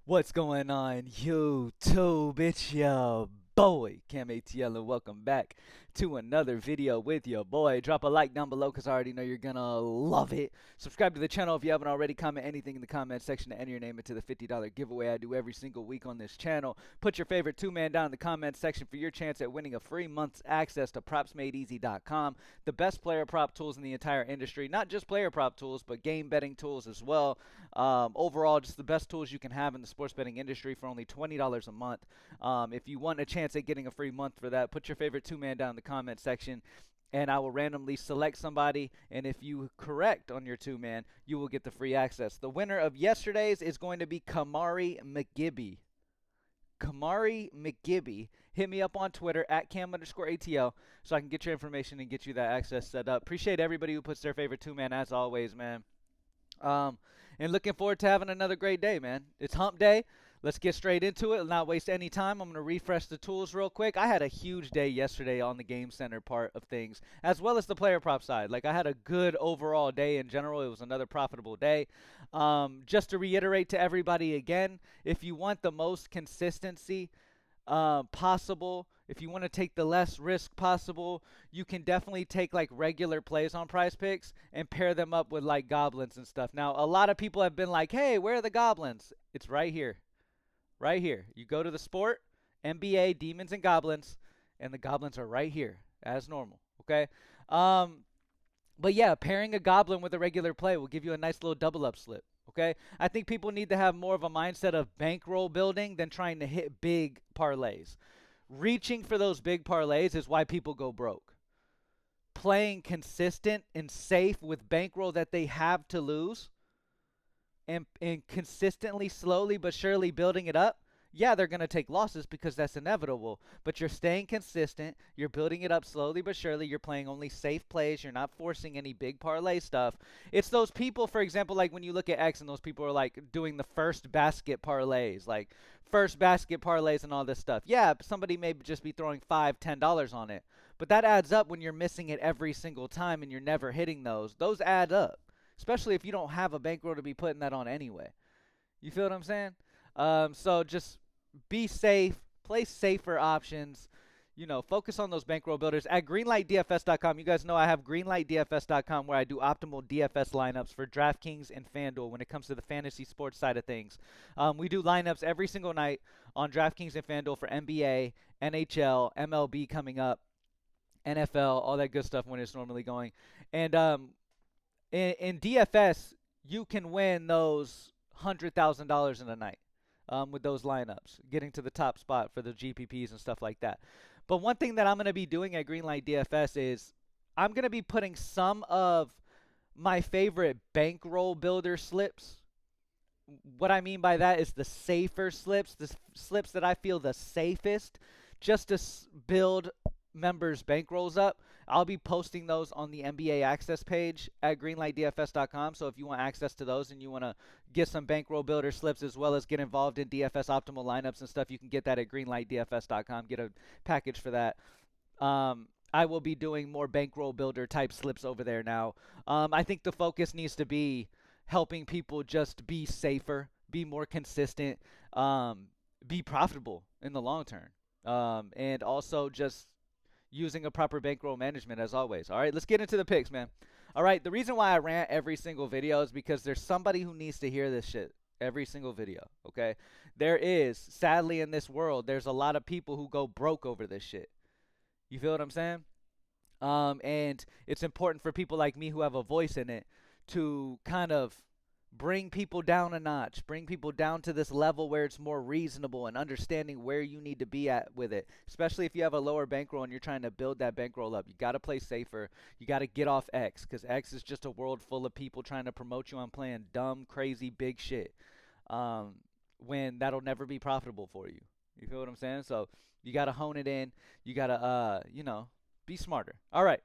What's going on, YouTube? It's your boy, Cam ATL, and welcome back to another video with your boy. Drop a like down below because I already know you're gonna love it. Subscribe to the channel if you haven't already. Comment anything in the comment section to enter your name into the $50 giveaway I do every single week on this channel. Put your favorite two-man down in the comment section for your chance at winning a free month's access to PropsMadeEasy.com, the best player prop tools in the entire industry. Not just player prop tools, but game betting tools as well. Overall, just the best tools you can have in the sports betting industry for only $20 a month. If you want a chance at getting a free month for that, put your favorite two-man down in the comment section, and I will randomly select somebody, and if you correct on your two-man, you will get the free access. The winner of yesterday's is going to be Kamari McGibby. Kamari McGibby. Hit me up on Twitter at Cam_ATL so I can get your information and get you that access set up. Appreciate everybody who puts their favorite two-man as always, man. And looking forward to having another great day, man. It's hump day. Let's get straight into it and not waste any time. I'm going to refresh the tools real quick. I had a huge day yesterday on the game center part of things, as well as the player prop side. Like, I had a good overall day in general. It was another profitable day. Just to reiterate to everybody again, if you want the most consistency possible, if you want to take the less risk possible, you can definitely take like regular plays on Prizepicks and pair them up with like goblins and stuff. Now, a lot of people have been like, hey, where are the goblins? It's right here. Right here. You go to the sport, NBA, demons and goblins, and the goblins are right here as normal. Okay? But yeah, pairing a goblin with a regular play will give you a nice little double up slip. Okay? I think people need to have more of a mindset of bankroll building than trying to hit big parlays. Reaching for those big parlays is why people go broke. Playing consistent and safe with bankroll that they have to lose and consistently, slowly but surely building it up, yeah, they're going to take losses because that's inevitable. But you're staying consistent. You're building it up slowly but surely. You're playing only safe plays. You're not forcing any big parlay stuff. It's those people, for example, like when you look at X and those people are like doing the first basket parlays, like first basket parlays and all this stuff. Yeah, somebody may just be throwing $5, $10 on it. But that adds up when you're missing it every single time and you're never hitting those. Those add up, especially if you don't have a bankroll to be putting that on anyway. You feel what I'm saying? So just be safe, play safer options, focus on those bankroll builders. At greenlightdfs.com, you guys know I have greenlightdfs.com where I do optimal DFS lineups for DraftKings and FanDuel when it comes to the fantasy sports side of things. We do lineups every single night on DraftKings and FanDuel for NBA, NHL, MLB coming up, NFL, all that good stuff when it's normally going. And in DFS, you can win those $100,000 in a night with those lineups, getting to the top spot for the GPPs and stuff like that. But one thing that I'm going to be doing at Greenlight DFS is I'm going to be putting some of my favorite bankroll builder slips. What I mean by that is the safer slips, the slips that I feel the safest, just to build members' bankrolls up. I'll be posting those on the NBA access page at greenlightdfs.com. So if you want access to those and you want to get some bankroll builder slips as well as get involved in DFS optimal lineups and stuff, you can get that at greenlightdfs.com. Get a package for that. I will be doing more bankroll builder type slips over there now. I think the focus needs to be helping people just be safer, be more consistent, be profitable in the long term, and also just using a proper bankroll management as always. All right, let's get into the picks, man. All right, the reason why I rant every single video is because there's somebody who needs to hear this shit every single video, okay? There is, sadly in this world, there's a lot of people who go broke over this shit. You feel what I'm saying? And it's important for people like me who have a voice in it to kind of bring people down a notch, bring people down to this level where it's more reasonable and understanding where you need to be at with it, especially if you have a lower bankroll and you're trying to build that bankroll up. You got to play safer. You got to get off X because X is just a world full of people trying to promote you on playing dumb, crazy, big shit when that'll never be profitable for you. You feel what I'm saying? So you got to hone it in. You got to, be smarter. All right.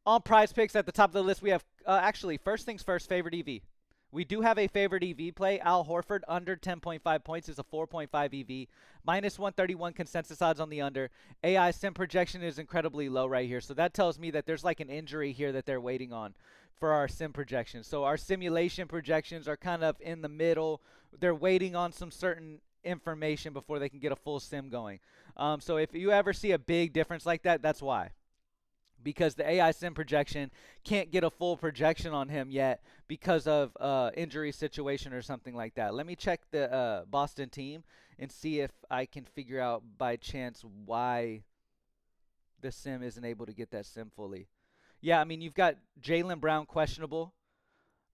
On Prizepicks at the top of the list, we have actually, first things first, favorite EV. We do have a favored EV play. Al Horford under 10.5 points is a 4.5 EV. Minus 131 consensus odds on the under. AI sim projection is incredibly low right here. So that tells me that there's like an injury here that they're waiting on for our sim projections. So our simulation projections are kind of in the middle, they're waiting on some certain information before they can get a full sim going. So if you ever see a big difference like that, that's why. Because the AI sim projection can't get a full projection on him yet because of injury situation or something like that. Let me check the Boston team and see if I can figure out by chance why the sim isn't able to get that sim fully. Yeah, I mean, you've got Jaylen Brown questionable.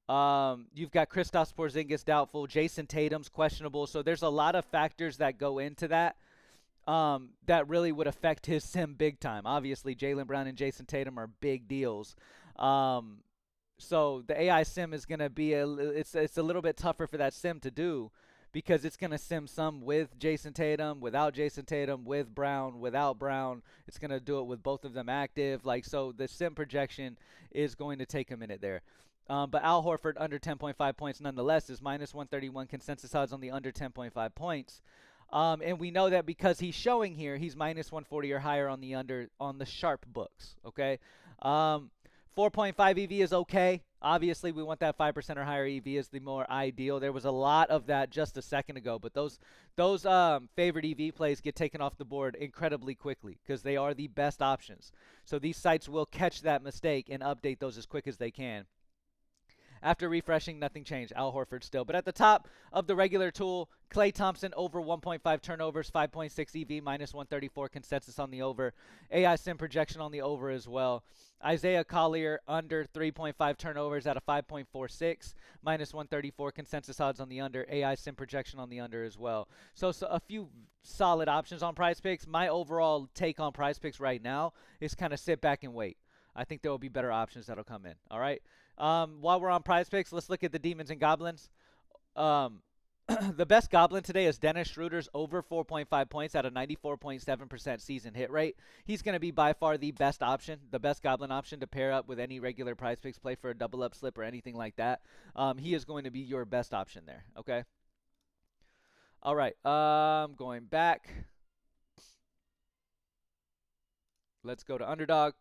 You've got Kristaps Porzingis doubtful. Jason Tatum's questionable. So there's a lot of factors that go into that that really would affect his sim big time. Obviously, Jaylen Brown and Jason Tatum are big deals. Um, so the AI sim is going to be it's a little bit tougher for that sim to do because it's going to sim some with Jason Tatum, without Jason Tatum, with Brown, without Brown. It's going to do it with both of them active. Like, so the sim projection is going to take a minute there. But Al Horford under 10.5 points nonetheless is minus 131 consensus odds on the under 10.5 points. And we know that because he's showing here, he's minus 140 or higher on the under on the sharp books. Okay, 4.5 EV is okay. Obviously, we want that 5% or higher EV is the more ideal. There was a lot of that just a second ago, but those favorite EV plays get taken off the board incredibly quickly because they are the best options. So these sites will catch that mistake and update those as quick as they can. After refreshing, nothing changed. Al Horford still. But at the top of the regular tool, Klay Thompson over 1.5 turnovers, 5.6 EV, minus 134 consensus on the over. AI sim projection on the over as well. Isaiah Collier under 3.5 turnovers at a 5.46, minus 134 consensus odds on the under. AI sim projection on the under as well. So a few solid options on Prizepicks. My overall take on Prizepicks right now is kind of sit back and wait. I think there will be better options that'll come in. All right. While we're on Prizepicks, let's look at the Demons and Goblins. The best Goblin today is Dennis Schroeder's over 4.5 points at a 94.7% season hit rate. He's going to be by far the best option, the best Goblin option to pair up with any regular Prizepicks play for a double up slip or anything like that. He is going to be your best option there. Okay. All right. Going back. Let's go to Underdog.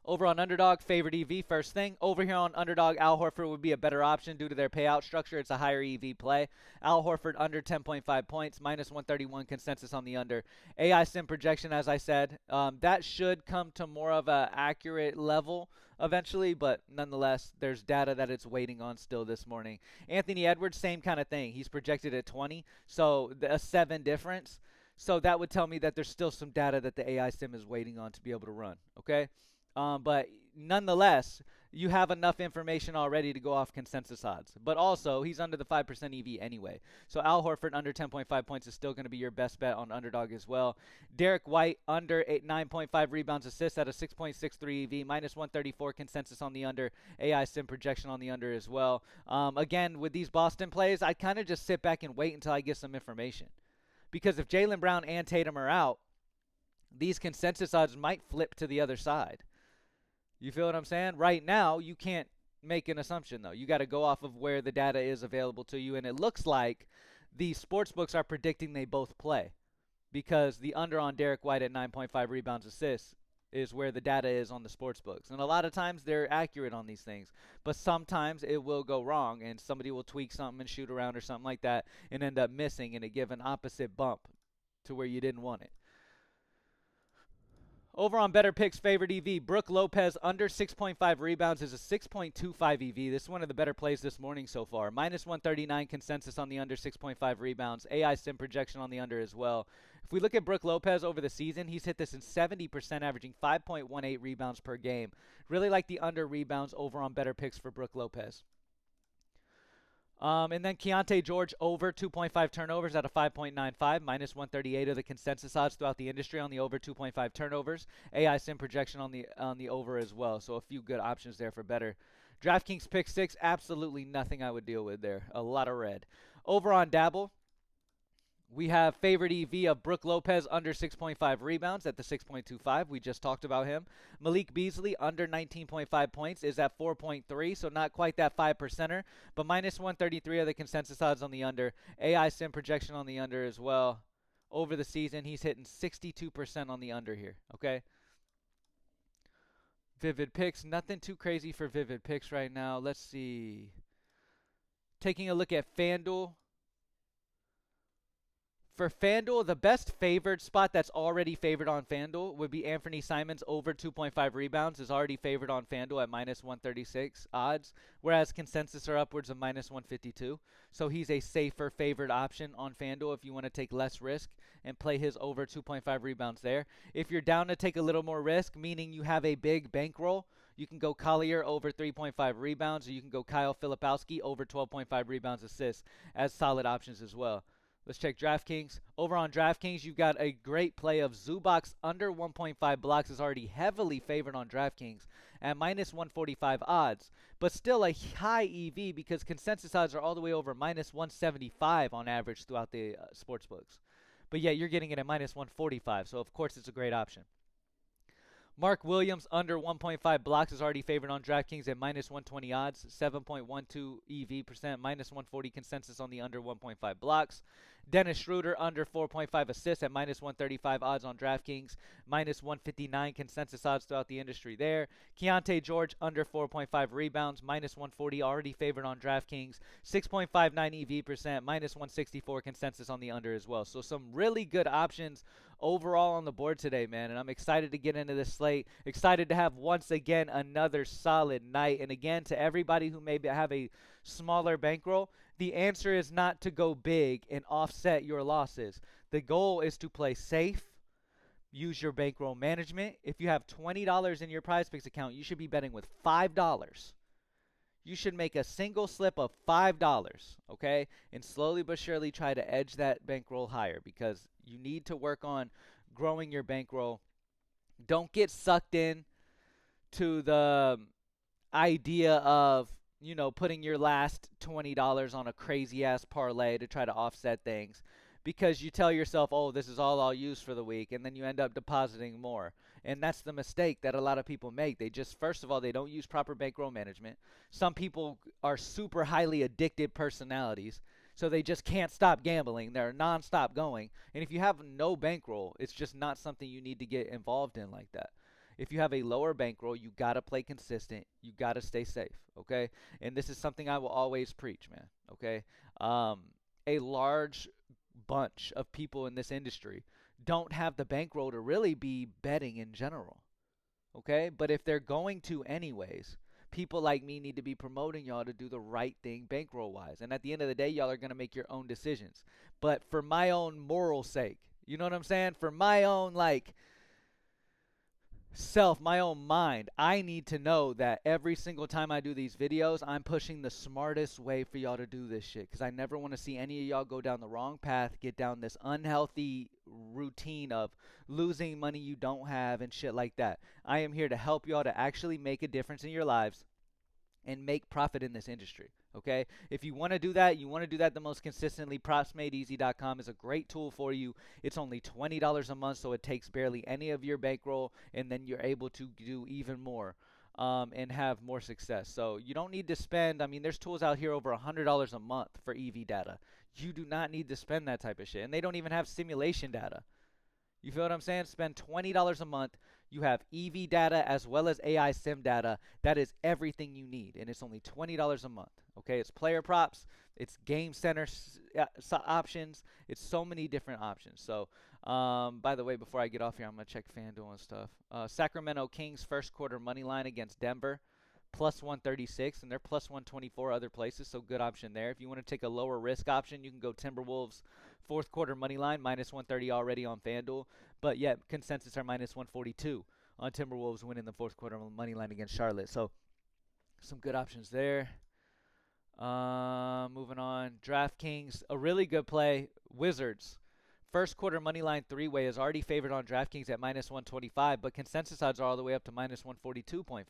Over on Underdog, favorite EV first thing. Over here on Underdog, Al Horford would be a better option due to their payout structure. It's a higher EV play. Al Horford under 10.5 points, minus 131 consensus on the under. AI sim projection, as I said, that should come to more of an accurate level eventually, but nonetheless, there's data that it's waiting on still this morning. Anthony Edwards, same kind of thing. He's projected at 20, so a 7 difference. So that would tell me that there's still some data that the AI sim is waiting on to be able to run, okay? But nonetheless, you have enough information already to go off consensus odds. But also, he's under the 5% EV anyway. So Al Horford under 10.5 points is still going to be your best bet on Underdog as well. Derek White under 9.5 rebounds assists at a 6.63 EV, minus 134 consensus on the under. AI sim projection on the under as well. Again, with these Boston plays, I kind of just sit back and wait until I get some information. Because if Jaylen Brown and Tatum are out, these consensus odds might flip to the other side. You feel what I'm saying? Right now, you can't make an assumption, though. You got to go off of where the data is available to you. And it looks like the sports books are predicting they both play because the under on Derek White at 9.5 rebounds assists is where the data is on the sports books. And a lot of times they're accurate on these things. But sometimes it will go wrong and somebody will tweak something and shoot around or something like that and end up missing and it give an opposite bump to where you didn't want it. Over on Better Picks, favorite EV, Brook Lopez under 6.5 rebounds is a 6.25 EV. This is one of the better plays this morning so far. Minus 139 consensus on the under 6.5 rebounds. AI sim projection on the under as well. If we look at Brook Lopez over the season, he's hit this in 70%, averaging 5.18 rebounds per game. Really like the under rebounds over on Better Picks for Brook Lopez. And then Keontae George over 2.5 turnovers at a 5.95, minus 138 of the consensus odds throughout the industry on the over 2.5 turnovers. AI sim projection on the over as well. So a few good options there for better. DraftKings pick 6, absolutely nothing I would deal with there. A lot of red. Over on Dabble, we have favorite EV of Brook Lopez under 6.5 rebounds at the 6.25. We just talked about him. Malik Beasley under 19.5 points is at 4.3, so not quite that 5%er, but minus 133 of the consensus odds on the under. AI sim projection on the under as well. Over the season, he's hitting 62% on the under here, okay? Vivid picks, nothing too crazy for vivid picks right now. Let's see. Taking a look at FanDuel. For FanDuel, the best favored spot that's already favored on FanDuel would be Anthony Simons over 2.5 rebounds is already favored on FanDuel at minus 136 odds, whereas consensus are upwards of minus 152. So he's a safer favored option on FanDuel if you want to take less risk and play his over 2.5 rebounds there. If you're down to take a little more risk, meaning you have a big bankroll, you can go Collier over 3.5 rebounds, or you can go Kyle Filipowski over 12.5 rebounds assists as solid options as well. Let's check DraftKings. Over on DraftKings, you've got a great play of Zubac under 1.5 blocks is already heavily favored on DraftKings at minus 145 odds, but still a high EV because consensus odds are all the way over minus 175 on average throughout the sports books. But yet you're getting it at minus 145, so of course it's a great option. Mark Williams under 1.5 blocks is already favored on DraftKings at minus 120 odds, 7.12 EV percent, minus 140 consensus on the under 1.5 blocks. Dennis Schroeder under 4.5 assists at minus 135 odds on DraftKings, minus 159 consensus odds throughout the industry there. Keontae George under 4.5 rebounds, minus 140 already favored on DraftKings, 6.59 EV percent, minus 164 consensus on the under as well. So some really good options overall on the board today, man, and I'm excited to get into this slate. Excited to have once again another solid night. And again, to everybody who maybe have a smaller bankroll, the answer is not to go big and offset your losses. The goal is to play safe, use your bankroll management. If you have $20 in your Prizepicks account, you should be betting with $5. You should make a single slip of $5, okay? And slowly but surely try to edge that bankroll higher because you need to work on growing your bankroll. Don't get sucked in to the idea of, you know, putting your last $20 on a crazy-ass parlay to try to offset things because you tell yourself, oh, this is all I'll use for the week, and then you end up depositing more. And that's the mistake that a lot of people make. They just, first of all, they don't use proper bankroll management. Some people are super highly addicted personalities, so they just can't stop gambling. They're nonstop going. And if you have no bankroll, it's just not something you need to get involved in like that. If you have a lower bankroll, you got to play consistent. You got to stay safe, okay? And this is something I will always preach, man, okay? A large bunch of people in this industry don't have the bankroll to really be betting in general, okay? But if they're going to anyways, people like me need to be promoting y'all to do the right thing bankroll-wise. And at the end of the day, y'all are going to make your own decisions. But for my own moral sake, you know what I'm saying? For my own, like, self, my own mind, I need to know that every single time I do these videos, I'm pushing the smartest way for y'all to do this shit, because I never want to see any of y'all go down the wrong path, get down this unhealthy routine of losing money you don't have and shit like that. I am here to help y'all to actually make a difference in your lives and make profit in this industry, okay? If you want to do that, the most consistently. PropsMadeEasy.com is a great tool for you. It's only $20 a month, so it takes barely any of your bankroll, and then you're able to do even more and have more success. So you don't need to spend, I mean, there's tools out here over $100 a month for EV data. You do not need to spend that type of shit, and they don't even have simulation data. You feel what I'm saying? Spend $20 a month. You have EV data as well as AI sim data. That is everything you need, and it's only $20 a month. Okay, it's player props, it's game center options, it's so many different options. So, by the way, before I get off here, I'm gonna check FanDuel and stuff. Sacramento Kings first quarter money line against Denver, plus 136, and they're plus 124 other places. So good option there. If you want to take a lower risk option, you can go Timberwolves fourth quarter money line, minus 130 already on FanDuel. But yet consensus are minus 142 on Timberwolves winning the fourth quarter money line against Charlotte. So some good options there. Moving on, DraftKings, a really good play. Wizards first quarter money line three-way is already favored on DraftKings at minus 125, but consensus odds are all the way up to minus 142.5.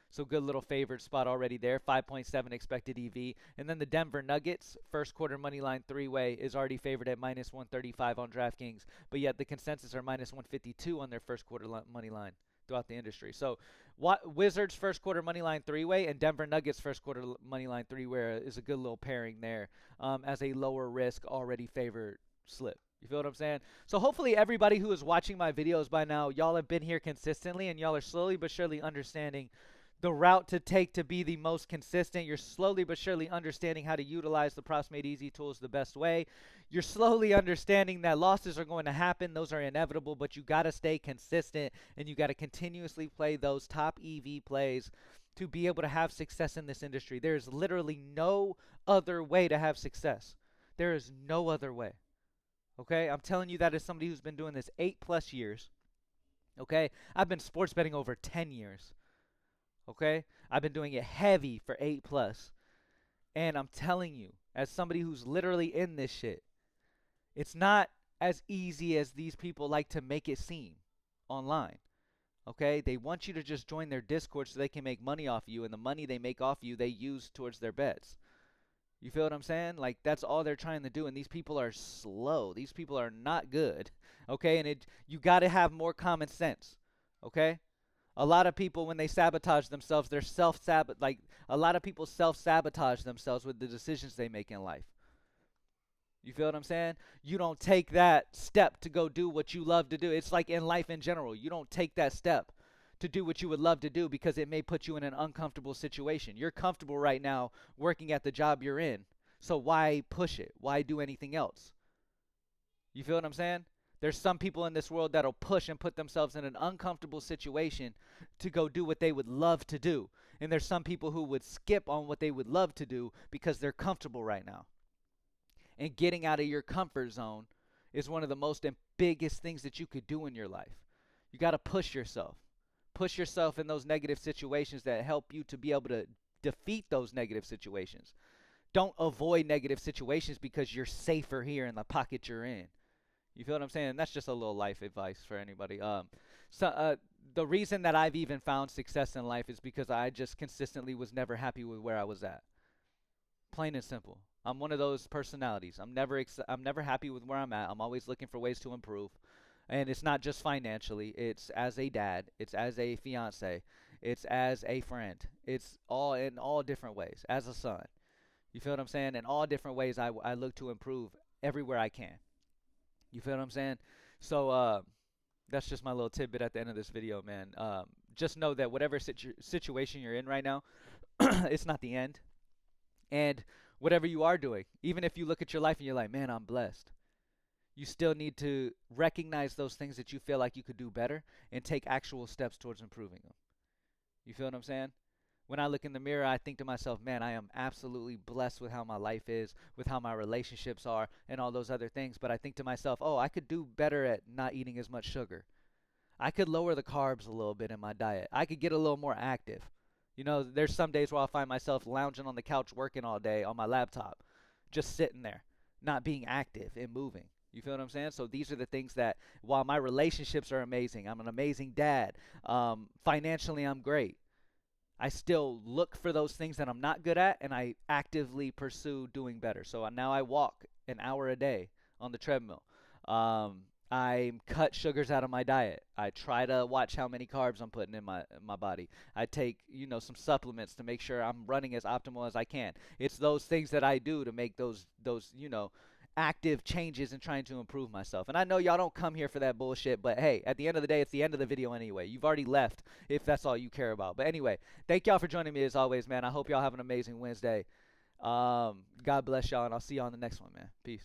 So good little favored spot already there, 5.7 expected EV. And then the Denver Nuggets, first quarter money line three-way is already favored at minus 135 on DraftKings, but yet the consensus are minus 152 on their first quarter money line throughout the industry. So Wizards first quarter money line three-way and Denver Nuggets first quarter money line three-way is a good little pairing there as a lower risk already favored slip. You feel what I'm saying? So hopefully everybody who is watching my videos by now, y'all have been here consistently and y'all are slowly but surely understanding the route to take to be the most consistent. You're slowly but surely understanding how to utilize the Props Made Easy tools the best way. You're slowly understanding that losses are going to happen. Those are inevitable, but you got to stay consistent and you got to continuously play those top EV plays to be able to have success in this industry. There's literally no other way to have success. There is no other way. Okay? I'm telling you that as somebody who's been doing this 8+ years. Okay? I've been sports betting over 10 years. Okay? I've been doing it heavy for 8+. And I'm telling you, as somebody who's literally in this shit, it's not as easy as these people like to make it seem online. Okay? They want you to just join their Discord so they can make money off you, and the money they make off you, they use towards their bets. You feel what I'm saying? Like, that's all they're trying to do, and these people are slow. These people are not good. Okay? And you got to have more common sense. Okay? A lot of people, when they sabotage themselves, they're like, a lot of people self-sabotage themselves with the decisions they make in life. You feel what I'm saying? You don't take that step to go do what you love to do. It's like in life in general. You don't take that step to do what you would love to do because it may put you in an uncomfortable situation. You're comfortable right now working at the job you're in. So why push it? Why do anything else? You feel what I'm saying? There's some people in this world that'll push and put themselves in an uncomfortable situation to go do what they would love to do. And there's some people who would skip on what they would love to do because they're comfortable right now. And getting out of your comfort zone is one of the most and biggest things that you could do in your life. You got to push yourself. Push yourself in those negative situations that help you to be able to defeat those negative situations. Don't avoid negative situations because you're safer here in the pocket you're in. You feel what I'm saying? That's just a little life advice for anybody. The reason that I've even found success in life is because I just consistently was never happy with where I was at. Plain and simple. I'm one of those personalities. I'm never happy with where I'm at. I'm always looking for ways to improve. And it's not just financially. It's as a dad. It's as a fiance. It's as a friend. It's all in all different ways. As a son. You feel what I'm saying? In all different ways, I look to improve everywhere I can. You feel what I'm saying? So that's just my little tidbit at the end of this video, man. Just know that whatever situation you're in right now, it's not the end. And whatever you are doing, even if you look at your life and you're like, man, I'm blessed, you still need to recognize those things that you feel like you could do better and take actual steps towards improving them. You feel what I'm saying? When I look in the mirror, I think to myself, man, I am absolutely blessed with how my life is, with how my relationships are, and all those other things. But I think to myself, oh, I could do better at not eating as much sugar. I could lower the carbs a little bit in my diet. I could get a little more active. You know, there's some days where I'll find myself lounging on the couch working all day on my laptop, just sitting there, not being active and moving. You feel what I'm saying? So these are the things that, while my relationships are amazing, I'm an amazing dad, financially I'm great, I still look for those things that I'm not good at, and I actively pursue doing better. So now I walk an hour a day on the treadmill. I cut sugars out of my diet. I try to watch how many carbs I'm putting in my body. I take, some supplements to make sure I'm running as optimal as I can. It's those things that I do to make those active changes and trying to improve myself. And I know y'all don't come here for that bullshit, but hey, at the end of the day, it's the end of the video anyway. You've already left if that's all you care about. But anyway, thank y'all for joining me as always, man. I hope y'all have an amazing Wednesday. God bless y'all, and I'll see y'all on the next one, man. Peace.